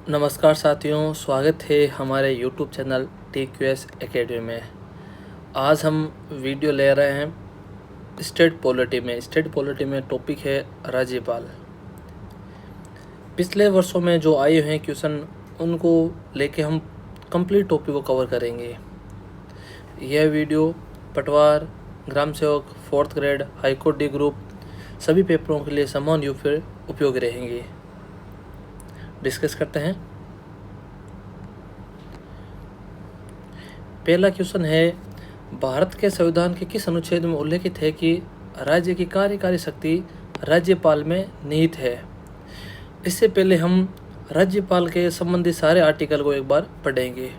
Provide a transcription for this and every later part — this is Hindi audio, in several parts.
नमस्कार साथियों, स्वागत है हमारे YouTube चैनल TQS एकेडमी में। आज हम वीडियो ले रहे हैं स्टेट पॉलिटी में टॉपिक है राज्यपाल। पिछले वर्षों में जो आए हैं क्वेश्चन उनको लेके हम कंप्लीट टॉपिक को कवर करेंगे। यह वीडियो पटवार, ग्राम सेवक, 4th grade, high court D group सभी पेपरों के लिए समान उपयोगी रहेंगे। डिस्कस करते हैं। पहला क्वेश्चन है, भारत के संविधान के किस अनुच्छेद में उल्लेखित है कि राज्य की कार्यकारी शक्ति राज्यपाल में निहित है? इससे पहले हम राज्यपाल के संबंधित सारे आर्टिकल को एक बार पढ़ेंगे।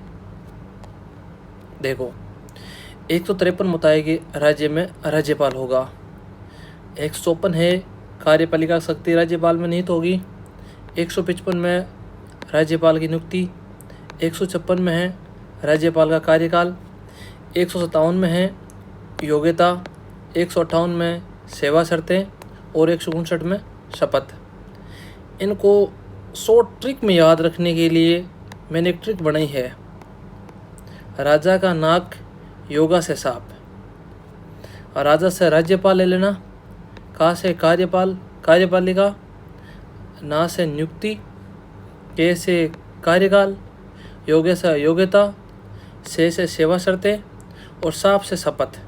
देखो, 153 बताया कि राज्य में राज्यपाल होगा। 154 है कार्यपालिका शक्ति राज्यपाल में निहित होगी। 155 में राज्यपाल की नियुक्ति। 156 में है राज्यपाल का कार्यकाल। 157 में है योग्यता। 158 में सेवा शर्तें और 159 में शपथ। इनको शॉर्ट ट्रिक में याद रखने के लिए मैंने एक ट्रिक बनाई है। राजा का नाक योगा से साफ। राजा से राज्यपाल ले लेना, का से कार्यपालिका, ना से नियुक्ति, के से कार्यकाल, योग्य से योग्यता, से सेवा शर्तें और साफ से शपथ।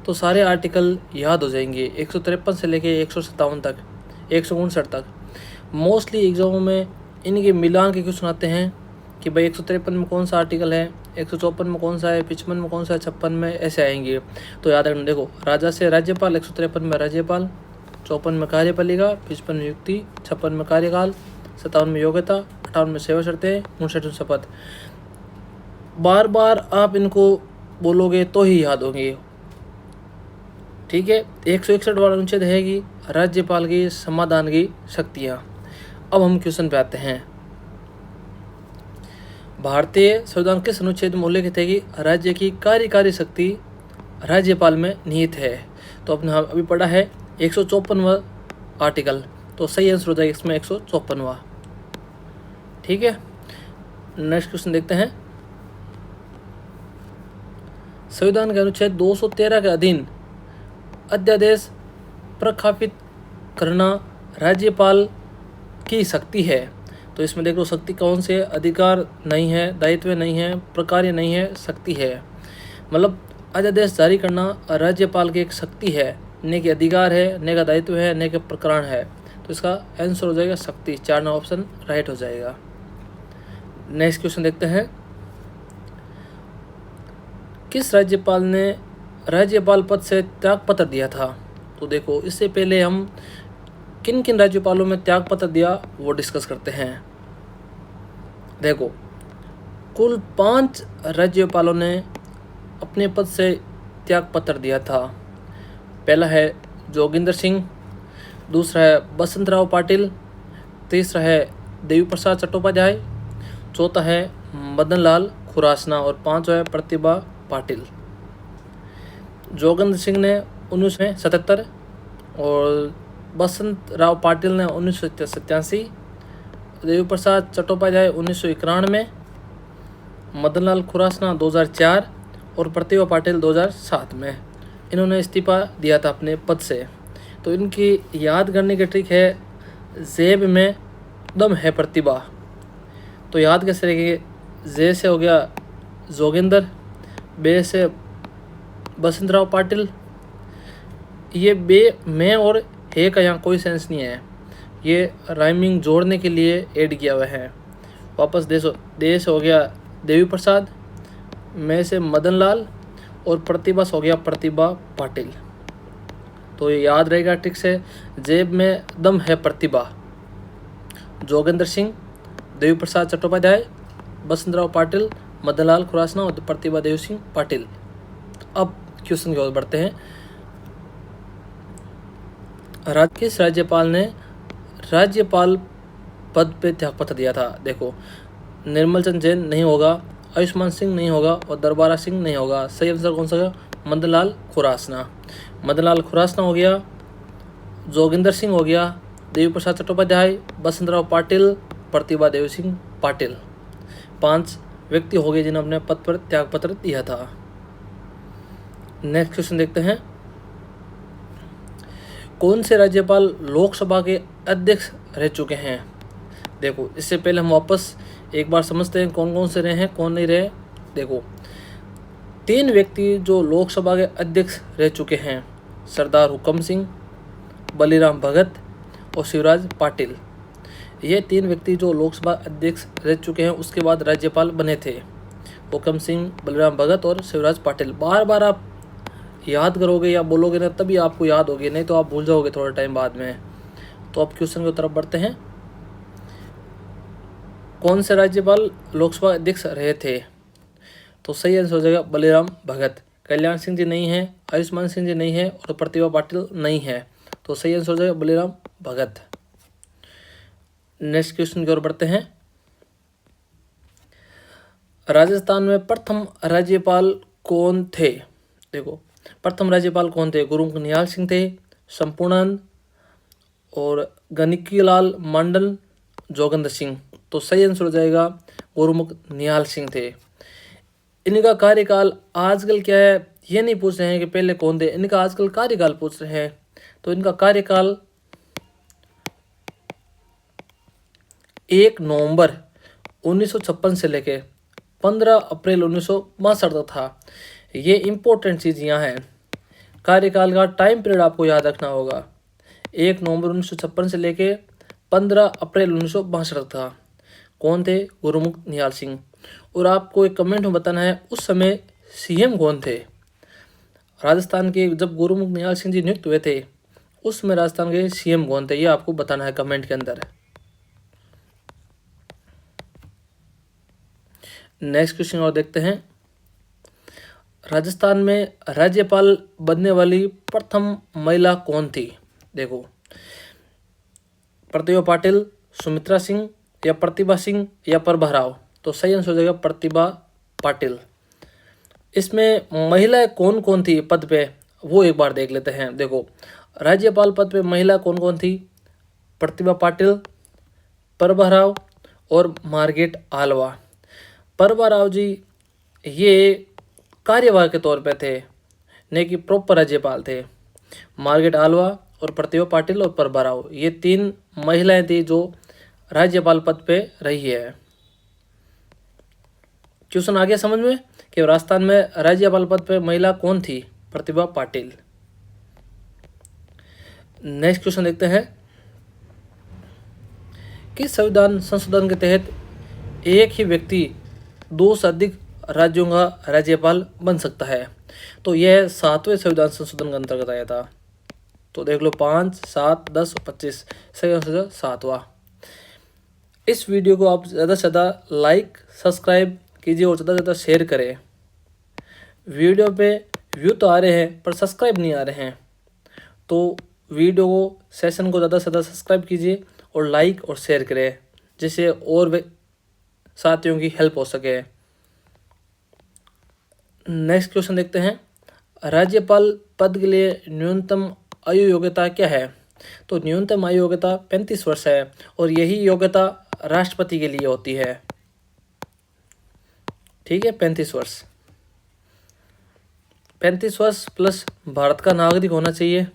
तो सारे आर्टिकल याद हो जाएंगे 153 से लेके 157 तक, 159 तक। मोस्टली एग्जामों में इनके मिलान के क्वेश्चन आते हैं कि भाई 153 में कौन सा आर्टिकल है, 154 में कौन सा है, 55 में कौन सा है, 56 में, ऐसे आएंगे। तो याद रखना। देखो, राजा से राज्यपाल 153 में राज्यपाल, 54 में कार्यपालिका, 55 में नियुक्ति, 56 में कार्यकाल, 57 में योग्यता, 58 में सेवा शर्तें, 59 में शपथ। बार बार आप इनको बोलोगे तो ही याद होंगे। ठीक है। 161 वाला अनुच्छेद है कि राज्यपाल की समाधान की शक्तियाँ। अब हम क्वेश्चन पे आते हैं। भारतीय संविधान किस अनुच्छेद में उल्लेखित है कि राज्य की कार्यकारी शक्ति राज्यपाल में निहित है? तो अपने अभी पढ़ा है 154वां आर्टिकल, तो सही आंसर हो जाएगा इसमें 154वां। ठीक है। नेक्स्ट क्वेश्चन देखते हैं। संविधान के अनुच्छेद 213 के अधीन अध्यादेश प्रख्यापित करना राज्यपाल की शक्ति है। तो इसमें देखो, शक्ति कौन से? अधिकार नहीं है, दायित्व नहीं है, प्रकार्य नहीं है, शक्ति है। मतलब अध्यादेश जारी करना राज्यपाल की एक शक्ति है, न कि अधिकार है, न का दायित्व है, न का प्रकरण है। तो इसका आंसर हो जाएगा शक्ति। 4 ऑप्शन राइट हो जाएगा। नेक्स्ट क्वेश्चन देखते हैं। किस राज्यपाल ने राज्यपाल पद से त्यागपत्र दिया था? तो देखो, इससे पहले हम किन किन राज्यपालों में त्यागपत्र दिया वो डिस्कस करते हैं। देखो, कुल 5 राज्यपालों ने अपने पद से त्यागपत्र दिया था। पहला है जोगिंदर सिंह, दूसरा है बसंतराव पाटिल, तीसरा है देवी प्रसाद चट्टोपाध्याय, चौथा है मदन लाल खुरासना और 5वां है प्रतिभा पाटिल। जोगिंदर सिंह ने 1977 और बसंत राव पाटिल ने 1987, देवी प्रसाद चट्टोपाध्याय 1991, मदन लाल खुरासना 2004 और प्रतिभा पाटिल 2007 में इन्होंने इस्तीफा दिया था अपने पद से। तो इनकी याद करने की ट्रिक है, जेब में दम है प्रतिभा। तो याद कैसे रखेंगे? जे से हो गया जोगिंदर, बे से बसंतराव पाटिल। ये बे, में और हे का यहाँ कोई सेंस नहीं है, ये राइमिंग जोड़ने के लिए ऐड किया हुआ है। वापस दे से हो गया देवी प्रसाद, में से मदन लाल और प्रतिभा से हो गया प्रतिभा पाटिल। तो ये याद रहेगा ट्रिक से। जेब में दम है प्रतिभा, जोगिंदर सिंह, देवी प्रसाद चट्टोपाध्याय, बसंतराव पाटिल, मदन लाल खुरासना और प्रतिभा देव सिंह पाटिल। अब क्वेश्चन की ओर बढ़ते हैं। किस राज्यपाल ने राज्यपाल पद पे त्यागपत्र दिया था? देखो, निर्मल चंद जैन नहीं होगा, आयुष्मान सिंह नहीं होगा और दरबारा सिंह नहीं होगा। सही आंसर कौन सा होगा? मदन लाल खुरासना। मदन लाल खुरासना हो गया, जोगिंदर सिंह हो गया, देवी प्रसाद चट्टोपाध्याय, बसंतराव पाटिल, प्रतिभा देवी सिंह पाटिल। 5 व्यक्ति हो गए जिन्होंने अपने पद पर त्यागपत्र दिया था। नेक्स्ट क्वेश्चन देखते हैं, कौन से राज्यपाल लोकसभा के अध्यक्ष रह चुके हैं? देखो, इससे पहले हम वापस एक बार समझते हैं कौन कौन से रहे हैं, कौन नहीं रहे। देखो, 3 व्यक्ति जो लोकसभा के अध्यक्ष रह चुके हैं, सरदार हुकम सिंह, बलीराम भगत और शिवराज पाटिल। ये 3 व्यक्ति जो लोकसभा अध्यक्ष रह चुके हैं, उसके बाद राज्यपाल बने थे, हुकम सिंह, बलीराम भगत और शिवराज पाटिल। बार बार आप याद करोगे या बोलोगे ना, तभी आपको याद होगी, नहीं तो आप भूल जाओगे थोड़ा टाइम बाद में। तो अब क्वेश्चन की तरफ बढ़ते हैं, कौन से राज्यपाल लोकसभा अध्यक्ष रहे थे? तो सही आंसर हो जाएगा बलीराम भगत। कल्याण सिंह जी नहीं है, आयुष्मान सिंह जी नहीं है और प्रतिभा पाटिल नहीं है। तो सही आंसर हो जाएगा बलीराम भगत। नेक्स्ट क्वेश्चन की ओर बढ़ते हैं, राजस्थान में प्रथम राज्यपाल कौन थे? देखो, प्रथम राज्यपाल कौन थे? गुरुमुख निहाल सिंह थे, संपूर्णानंद और गणिकीलाल मंडल, जोगेंद्र सिंह। तो सही आंसर हो जाएगा गुरुमुख निहाल सिंह थे। इनका कार्यकाल आजकल क्या है ये नहीं पूछ रहे हैं कि पहले कौन थे, इनका आजकल कार्यकाल पूछ रहे हैं। तो इनका कार्यकाल 1 नवंबर 1956 से लेके 15 अप्रैल 1962 तक था। ये इम्पोर्टेंट चीज़ यहाँ है, कार्यकाल का टाइम पीरियड आपको याद रखना होगा। 1 नवंबर 1956 से लेके 15 अप्रैल 1962 तक था। कौन थे? गुरुमुख निहाल सिंह। और आपको एक कमेंट में बताना है उस समय सीएम कौन थे राजस्थान के, जब गुरुमुख निहाल सिंह जी नियुक्त हुए थे उस समय राजस्थान के सीएम कौन थे, ये आपको बताना है कमेंट के अंदर। नेक्स्ट क्वेश्चन और देखते हैं, राजस्थान में राज्यपाल बनने वाली प्रथम महिला कौन थी? देखो, प्रतिभा पाटिल, सुमित्रा सिंह या प्रतिभा सिंह या प्रभा राव। तो सही आंसर हो जाएगा प्रतिभा पाटिल। इसमें महिलाएं कौन कौन थी पद पे, वो एक बार देख लेते हैं। देखो, राज्यपाल पद पे महिला कौन कौन थी? प्रतिभा पाटिल, प्रभा राव और मार्गरेट आल्वा। प्रभा राव जी ये कार्यवाहक के तौर पे थे, नहीं कि प्रॉपर राज्यपाल थे। मार्गरेट आल्वा और प्रतिभा पाटिल और प्रभा राव, ये 3 महिलाएं थी जो राज्यपाल पद पे रही है। क्वेश्चन आ गया समझ में कि राजस्थान में राज्यपाल पद पे महिला कौन थी? प्रतिभा पाटिल। नेक्स्ट क्वेश्चन देखते हैं, किस संविधान संशोधन के तहत एक ही व्यक्ति 2 से अधिक राज्यों का राज्यपाल बन सकता है? तो यह 7वें संविधान संशोधन के अंतर्गत आया था। तो देख लो 5, 7, 10, 25, सही आंसर 7वां। इस वीडियो को आप ज़्यादा से ज़्यादा लाइक, सब्सक्राइब कीजिए और ज़्यादा से ज़्यादा शेयर करें। वीडियो पे व्यू तो आ रहे हैं पर सब्सक्राइब नहीं आ रहे हैं, तो वीडियो को, सेशन को ज़्यादा से ज़्यादा सब्सक्राइब कीजिए और लाइक और शेयर करें, जिससे और साथियों की हेल्प हो सके। नेक्स्ट क्वेश्चन देखते हैं, राज्यपाल पद के लिए न्यूनतम आयु योग्यता क्या है? तो न्यूनतम आयु योग्यता 35 वर्ष है और यही योग्यता राष्ट्रपति के लिए होती है। ठीक है, 35 वर्ष। 35 वर्ष प्लस भारत का नागरिक होना चाहिए,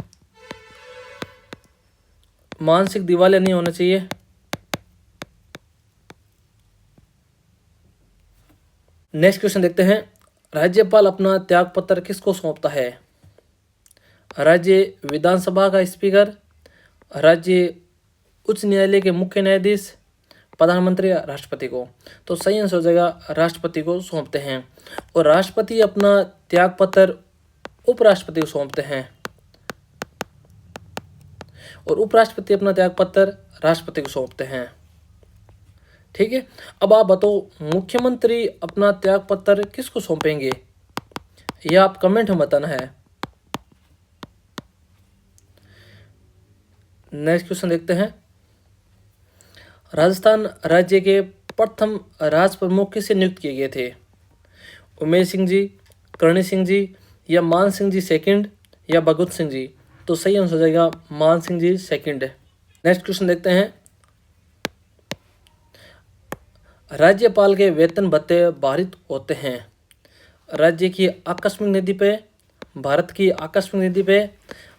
मानसिक दिवालिया नहीं होना चाहिए। नेक्स्ट क्वेश्चन देखते हैं, राज्यपाल अपना त्यागपत्र किसको सौंपता है? राज्य विधानसभा का स्पीकर, राज्य उच्च न्यायालय के मुख्य न्यायाधीश, प्रधानमंत्री या राष्ट्रपति को? तो सही आंसर हो जाएगा राष्ट्रपति को सौंपते हैं। और राष्ट्रपति अपना त्यागपत्र उपराष्ट्रपति को सौंपते हैं और उपराष्ट्रपति अपना त्यागपत्र राष्ट्रपति को सौंपते हैं। ठीक है, अब आप बताओ मुख्यमंत्री अपना त्यागपत्र किसको सौंपेंगे? यह आप कमेंट में बताना है। नेक्स्ट क्वेश्चन देखते हैं, राजस्थान राज्य के प्रथम राज प्रमुख किसे नियुक्त किए गए थे? उमेश सिंह जी, करणी सिंह जी या मान सिंह जी सेकंड या भगवत सिंह जी? तो सही आंसर हो जाएगा मान Singh ji second. Next question देखते हैं, राज्यपाल के वेतन भत्ते भारित होते हैं। राज्य की आकस्मिक निधि पे, भारत की आकस्मिक निधि पे,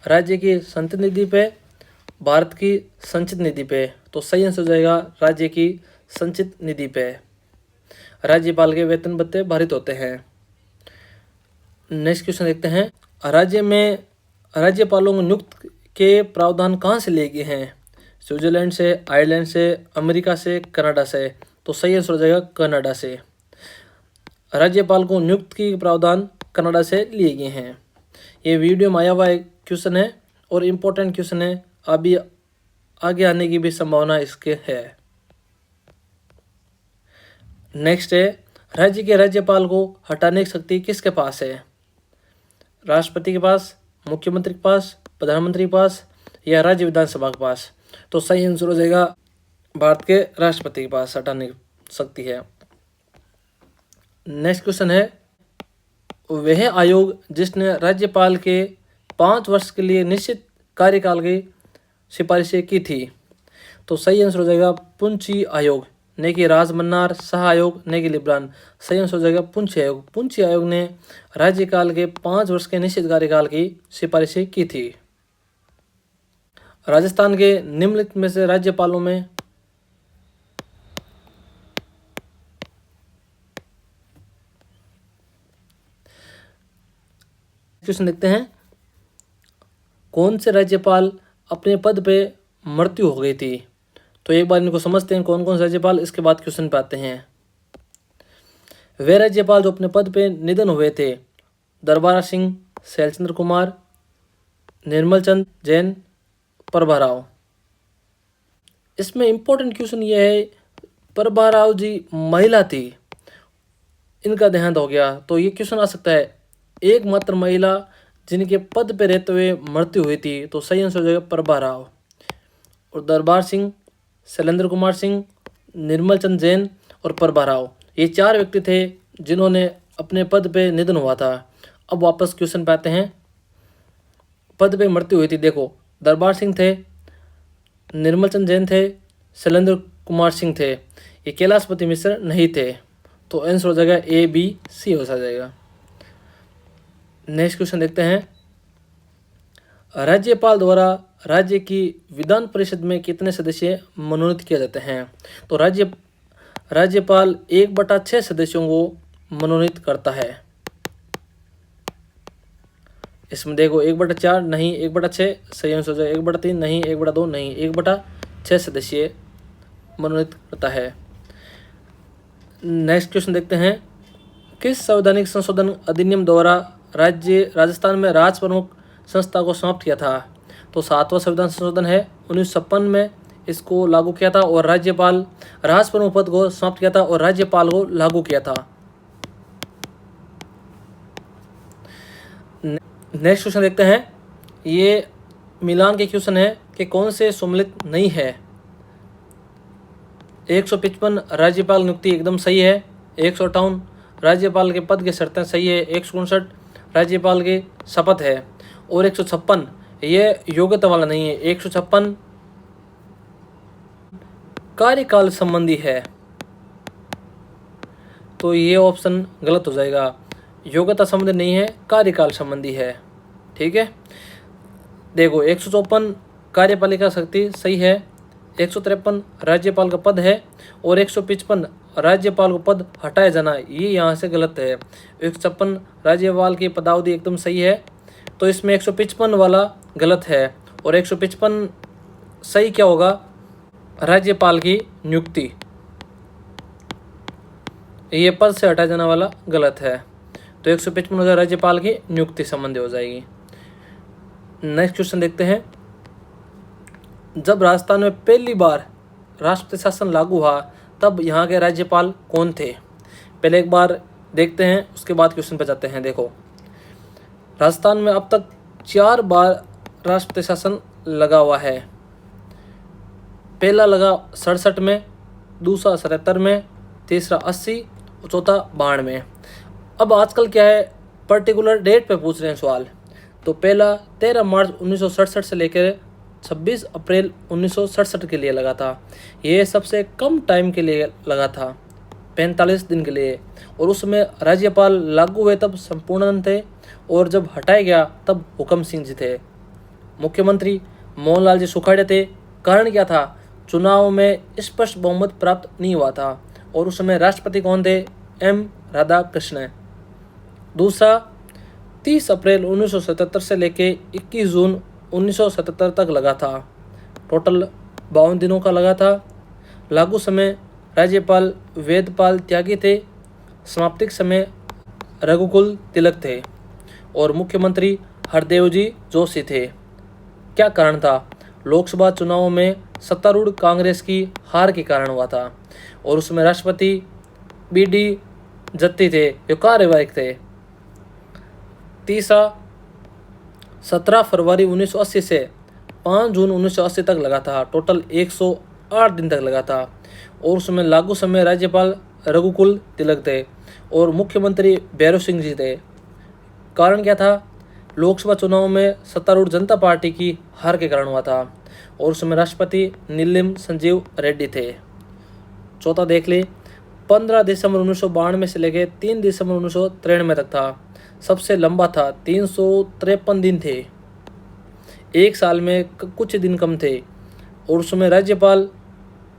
राज्य की संचित निधि पे, भारत की संचित निधि पे। तो सही आंसर हो जाएगा राज्य की संचित निधि पे राज्यपाल के वेतन भत्ते भारित होते हैं। नेक्स्ट क्वेश्चन देखते हैं। राज्य में राज्यपालों को नियुक्त के प्रावधान कहाँ से लिए गए हैं? स्विट्जरलैंड से, आयरलैंड से, अमेरिका से, कनाडा से। तो सही आंसर हो जाएगा कनाडा से। राज्यपाल को नियुक्त की प्रावधान कनाडा से लिए गए हैं। ये वीडियो में आया हुआ एक क्वेश्चन है और इम्पोर्टेंट क्वेश्चन है, अभी आगे आने की भी संभावना इसके है। नेक्स्ट है, राज्य के राज्यपाल को हटाने की शक्ति किसके पास है? राष्ट्रपति के पास, मुख्यमंत्री के पास, प्रधानमंत्री के पास या राज्य विधानसभा के पास? तो सही आंसर हो जाएगा भारत के राष्ट्रपति के पास हटाने की शक्ति है। नेक्स्ट क्वेश्चन है, वह आयोग जिसने राज्यपाल के 5 वर्ष के लिए निश्चित कार्यकाल की सिफारिशें की थी? तो सही आंसर हो जाएगा पुंछी आयोग, ने कि राजमन्नार, शाह आयोग, ने कि लिब्रान। सही आंसर हो जाएगा पुंछी आयोग। पुंछी आयोग ने राज्यकाल के 5 वर्ष के निश्चित कार्यकाल की सिफारिशें की थी। राजस्थान के निम्नलिखित में से राज्यपालों में क्वेश्चन देखते हैं, कौन से राज्यपाल अपने पद पे मृत्यु हो गई थी? तो एक बार इनको समझते हैं कौन कौन से राज्यपाल, इसके बाद क्वेश्चन पे आते हैं। वे राज्यपाल जो अपने पद पे निधन हुए थे, दरबारा सिंह, शैलचंद्र कुमार, निर्मल चंद जैन, प्रभा राव। इसमें इंपॉर्टेंट क्वेश्चन ये है, प्रभा राव जी महिला थी, इनका देहांत हो गया, तो ये क्वेश्चन आ सकता है एकमात्र महिला जिनके पद पे रहते हुए मृत्यु हुई थी। तो सही आंसर हो जाएगा प्रभा राव। और दरबार सिंह, शैलेंद्र कुमार सिंह, निर्मल चंद जैन और प्रभा राव, ये 4 व्यक्ति थे जिन्होंने अपने पद पे निधन हुआ था। अब वापस क्वेश्चन पे आते हैं, पद पे मृत्यु हुई थी। देखो, दरबार सिंह थे, निर्मल चंद जैन थे, शैलेंद्र कुमार सिंह थे, ये कैलाशपति मिश्र नहीं थे। तो आंसर हो जाएगा A, B, C हो जाएगा। नेक्स्ट क्वेश्चन देखते हैं, राज्यपाल द्वारा राज्य की विधान परिषद में कितने सदस्य मनोनीत किए जाते हैं? तो राज्यपाल 1/6 सदस्यों को मनोनीत करता है। इसमें देखो 1/4 नहीं, 1/6 सही आंसर हो जाएगा, 1/3 नहीं, 1/2 नहीं, 1/6 सदस्य मनोनीत करता है। नेक्स्ट क्वेश्चन देखते हैं, किस संवैधानिक संशोधन अधिनियम द्वारा राजस्थान में राज प्रमुख संस्था को समाप्त किया था? तो 7वां संविधान संशोधन है, 1956 में इसको लागू किया था और राज्यपाल राज प्रमुख पद को समाप्त किया था और राज्यपाल को लागू किया था। नेक्स्ट क्वेश्चन देखते हैं, ये मिलान के क्वेश्चन है कि कौन से सम्मिलित नहीं है? 155 राज्यपाल नियुक्ति एकदम सही है, 158 राज्यपाल के पद की शर्तें सही है, 159 राज्यपाल की शपथ है और 156 ये योग्यता वाला नहीं है, 156 कार्यकाल संबंधी है। तो ये ऑप्शन गलत हो जाएगा, योग्यता संबंधी नहीं है, कार्यकाल संबंधी है। ठीक है, देखो 154 कार्यपालिका शक्ति सही है, 153 राज्यपाल का पद है और 155 राज्यपाल को पद हटाया जाना, ये यहाँ से गलत है। 156 राज्यपाल की पदावधि एकदम सही है, तो इसमें 155 वाला गलत है और 155 सही क्या होगा? राज्यपाल की नियुक्ति, ये पद से हटाया जाने वाला गलत है, तो 155 राज्यपाल की नियुक्ति संबंधी हो जाएगी। नेक्स्ट क्वेश्चन देखते हैं, जब राजस्थान में पहली बार राष्ट्रपति शासन लागू हुआ तब यहाँ के राज्यपाल कौन थे? पहले एक बार देखते हैं, उसके बाद क्वेश्चन पे जाते हैं। देखो, राजस्थान में अब तक 4 बार राष्ट्रपति शासन लगा हुआ है। पहला लगा 67 में, दूसरा 77 में, तीसरा 80 और चौथा 92 में। अब आजकल क्या है, पर्टिकुलर डेट पे पूछ रहे हैं सवाल। तो पहला 13 मार्च 1967 से लेकर 26 अप्रैल 1967 के लिए लगा था। ये सबसे कम टाइम के लिए लगा था, 45 दिन के लिए, और उसमें राज्यपाल लागू हुए तब संपूर्णानंद थे, और जब हटाया गया तब हुकम सिंह जी थे। मुख्यमंत्री मोहनलाल जी सुखाड़िया थे। कारण क्या था? चुनाव में स्पष्ट बहुमत प्राप्त नहीं हुआ था, और उस समय राष्ट्रपति कौन थे? एम राधाकृष्णन। दूसरा, 30 अप्रैल 1977 से लेके 21 जून 1977 तक लगा था। टोटल 52 दिनों का लगा था। लागू समय राज्यपाल वेदपाल त्यागी थे। समाप्तिक समय रघुकुल तिलक थे, और मुख्यमंत्री हरदेवजी जोशी थे। क्या कारण था? लोकसभा चुनावों में सत्तारूढ़ कांग्रेस की हार के कारण हुआ था, और उसमें राष्ट्रपति BD जत्ती थे जो कार्यवाहक थे। तीसरा, 17 फरवरी 1980 से 5 जून 1980 तक लगा था। टोटल 108 दिन तक लगा था, और उसमें लागू समय राज्यपाल रघुकुल तिलक थे, और मुख्यमंत्री भैरव सिंह जी थे। कारण क्या था? लोकसभा चुनाव में सत्तारूढ़ जनता पार्टी की हार के कारण हुआ था, और उसमें राष्ट्रपति नीलम संजीव रेड्डी थे। चौथा देख ले, 15 दिसंबर 1992 से लेकर 3 दिसंबर 1993 तक था। सबसे लंबा था, 353 दिन थे। एक साल में कुछ दिन कम थे, और उसमें राज्यपाल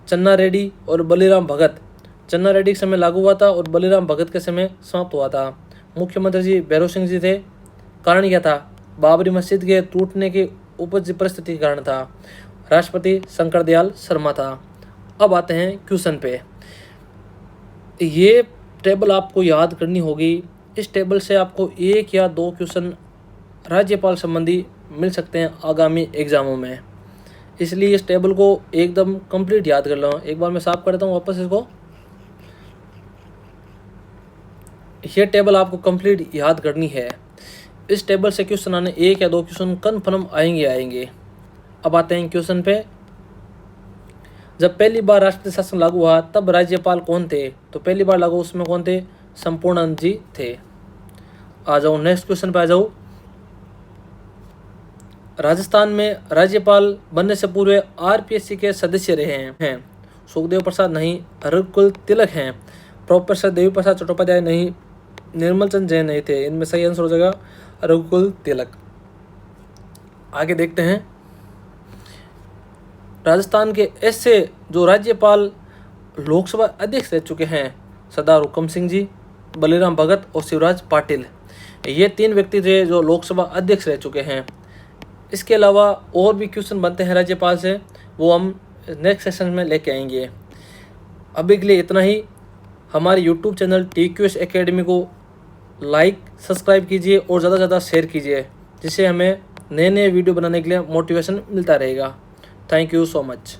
चन्ना रेड्डी और बलीराम भगत, चन्ना रेड्डी के समय लागू हुआ था और बलीराम भगत के समय समाप्त हुआ था। मुख्यमंत्री जी भैरव सिंह जी थे। कारण क्या था? बाबरी मस्जिद के टूटने की उपज परिस्थिति के कारण था। राष्ट्रपति शंकर दयाल शर्मा था। अब आते हैं क्वेश्चन पे। ये टेबल आपको याद करनी होगी। इस टेबल से आपको 1 या 2 क्वेश्चन राज्यपाल संबंधी मिल सकते हैं आगामी एग्जामों में, इसलिए इस टेबल को एकदम कंप्लीट याद कर लो। एक बार मैं साफ कर देता हूँ वापस इसको। ये टेबल आपको कंप्लीट याद करनी है। इस टेबल से क्वेश्चन आने 1 या 2 क्वेश्चन कन्फर्म आएंगे। अब आते हैं क्वेश्चन पे। जब पहली बार राष्ट्रपति शासन लागू हुआ तब राज्यपाल कौन थे? तो पहली बार लागू उसमें कौन थे? संपूर्णानंद जी थे। आ जाओ नेक्स्ट क्वेश्चन पे आ जाओ। राजस्थान में राज्यपाल बनने से पूर्व RPSC के सदस्य रहे हैं। सुखदेव प्रसाद नहीं, रघुकुल तिलक हैं। प्रोफेसर देवी प्रसाद चट्टोपाध्याय नहीं, निर्मल चंद जैन नहीं थे। इनमें सही आंसर हो जाएगा रघुकुल तिलक। आगे देखते हैं। राजस्थान के ऐसे जो राज्यपाल लोकसभा अध्यक्ष रह चुके हैं, सरदार हुकम सिंह जी, बलीराम भगत और शिवराज पाटिल, ये 3 व्यक्ति थे जो लोकसभा अध्यक्ष रह चुके हैं। इसके अलावा और भी क्वेश्चन बनते हैं राज्यपाल से, वो हम नेक्स्ट सेशन में लेके आएंगे। अभी के लिए इतना ही। हमारे YouTube चैनल TQS एकेडमी को लाइक सब्सक्राइब कीजिए और ज़्यादा से ज़्यादा शेयर कीजिए, जिससे हमें नए वीडियो बनाने के लिए मोटिवेशन मिलता रहेगा। Thank you so much.